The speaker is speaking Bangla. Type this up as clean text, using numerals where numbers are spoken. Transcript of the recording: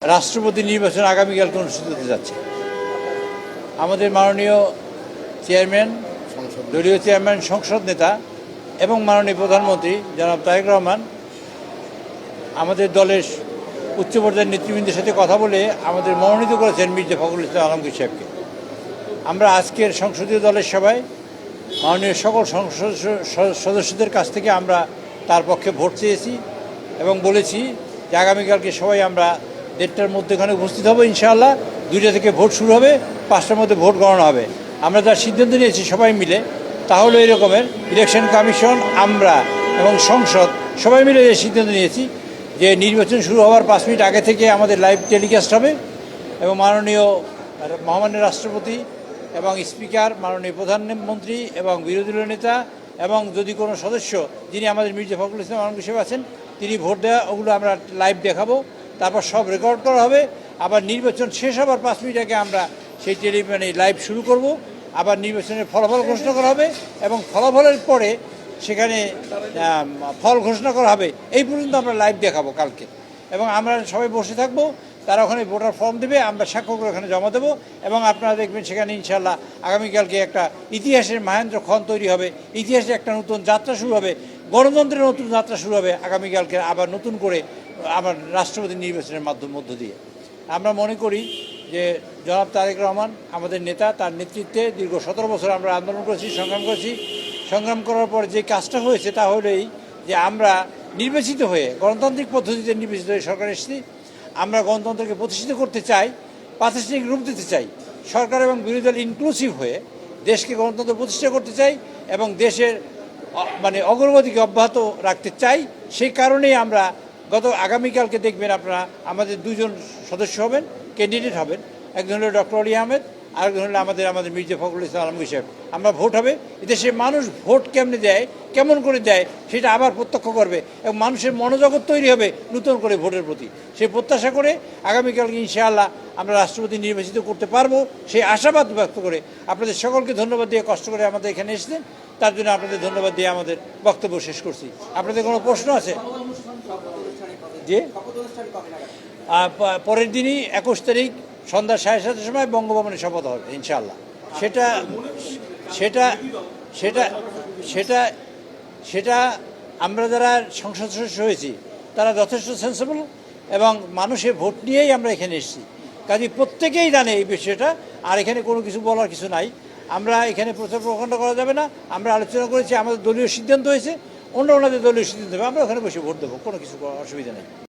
রাষ্ট্রপতি নির্বাচন আগামীকালকে অনুষ্ঠিত হতে যাচ্ছে। আমাদের মাননীয় চেয়ারম্যান, দলীয় চেয়ারম্যান, সংসদ নেতা এবং মাননীয় প্রধানমন্ত্রী জনাব তারেক রহমান আমাদের দলের উচ্চ পর্যায়ের নেতৃবৃন্দের সাথে কথা বলে আমাদের মনোনীত করেছেন মির্জা ফখরুল ইসলাম আলমগীর সাহেবকে। আমরা আজকের সংসদীয় দলের সভায় মাননীয় সকল সংসদ সদস্যদের কাছ থেকে আমরা তার পক্ষে ভোট চেয়েছি এবং বলেছি যে আগামীকালকে সবাই আমরা 1:30টার মধ্যে এখানে উপস্থিত হবো। ইনশাআল্লাহ 2টা থেকে ভোট শুরু হবে, 5টার মধ্যে ভোট গণনা হবে। আমরা যার সিদ্ধান্ত নিয়েছি সবাই মিলে তাহলে এই রকমের ইলেকশন কমিশন, আমরা এবং সংসদ সবাই মিলে যে সিদ্ধান্ত নিয়েছি যে নির্বাচন শুরু হওয়ার 5 মিনিট আগে থেকে আমাদের লাইভ টেলিকাস্ট হবে এবং মাননীয় মহামান্য রাষ্ট্রপতি এবং স্পিকার, মাননীয় প্রধানমন্ত্রী এবং বিরোধী দলীয় নেতা এবং যদি কোনো সদস্য যিনি আমাদের মির্জা ফখরুল ইসলাম আলমগীর হিসেবে আছেন তিনি ভোট দেওয়া, ওগুলো আমরা লাইভ দেখাবো। তারপর সব রেকর্ড করা হবে। আবার নির্বাচন শেষ হবার 5 মিনিট আগে আমরা সেই লাইভ শুরু করব। আবার নির্বাচনের ফলাফল ঘোষণা করা হবে এবং ফলাফলের পরে সেখানে ফল ঘোষণা করা হবে। এই পর্যন্ত আমরা লাইভ দেখাবো কালকে এবং আমরা সবাই বসে থাকবো। তারা ওখানে ভোটার ফর্ম দেবে, আমরা স্বাক্ষর ওখানে জমা দেবো এবং আপনারা দেখবেন সেখানে ইনশাল্লাহ আগামীকালকে একটা ইতিহাসের মহেন্দ্রক্ষণ তৈরি হবে, ইতিহাসে একটা নতুন যাত্রা শুরু হবে, গণতন্ত্রের নতুন যাত্রা শুরু হবে আগামীকালকে আবার নতুন করে আবার রাষ্ট্রপতি নির্বাচনের মধ্য দিয়ে। আমরা মনে করি যে জনাব তারেক রহমান আমাদের নেতা, তার নেতৃত্বে দীর্ঘ 17 বছর আমরা আন্দোলন করেছি, সংগ্রাম করেছি। সংগ্রাম করার পর যে কাজটা হয়েছে তা হলেই যে আমরা নির্বাচিত হয়ে গণতান্ত্রিক পদ্ধতিতে নির্বাচিত হয়ে সরকার এসেছি। আমরা গণতন্ত্রকে প্রতিষ্ঠিত করতে চাই, প্রাতিষ্ঠানিক রূপ দিতে চাই, সরকার এবং বিরোধী দল ইনক্লুসিভ হয়ে দেশকে গণতন্ত্র প্রতিষ্ঠা করতে চাই এবং দেশের অগ্রগতিকে অব্যাহত রাখতে চাই। সেই কারণেই আমরা আগামীকালকে দেখবেন আপনারা আমাদের 2জন সদস্য হবেন, ক্যান্ডিডেট হবেন। একজন হলো ডক্টর অলি আহমেদ, আরেকজন হলো আমাদের মির্জা ফখরুল ইসলাম আলমগীর সাহেব। আমরা ভোট হবে, এদেশের মানুষ ভোট কেমনে দেয়, কেমন করে দেয় সেটা আবার প্রত্যক্ষ করবে এবং মানুষের মনোজগৎ তৈরি হবে নতুন করে ভোটের প্রতি। সেই প্রত্যাশা করে আগামীকালকে ইনশাআল্লাহ আমরা রাষ্ট্রপতি নির্বাচিত করতে পারবো সেই আশাবাদ ব্যক্ত করে আপনাদের সকলকে ধন্যবাদ দিয়ে, কষ্ট করে আমাদের এখানে এসেছেন তার জন্য আপনাদের ধন্যবাদ দিয়ে আমাদের বক্তব্য শেষ করছি। আপনাদের কোনো প্রশ্ন আছে? যে পরের দিনই 21 তারিখ সন্ধ্যা 7:30 সময় বঙ্গভবনে শপথ হবে ইনশাআল্লাহ। সেটা আমরা যারা সংসদ সদস্য হয়েছি তারা যথেষ্ট সেন্সিবল এবং মানুষের ভোট নিয়েই আমরা এখানে এসেছি। কাজে প্রত্যেকেই জানে এই বিষয়টা, আর এখানে কোনো কিছু বলার কিছু নাই। আমরা এখানে প্রচার প্রকাণ্ড করা যাবে না। আমরা আলোচনা করেছি, আমাদের দলীয় সিদ্ধান্ত হয়েছে, ওনাদের দলীয় সিদ্ধান্ত হবে, আমরা ওখানে বসে ভোট দেবো, কোনো কিছু অসুবিধা নেই।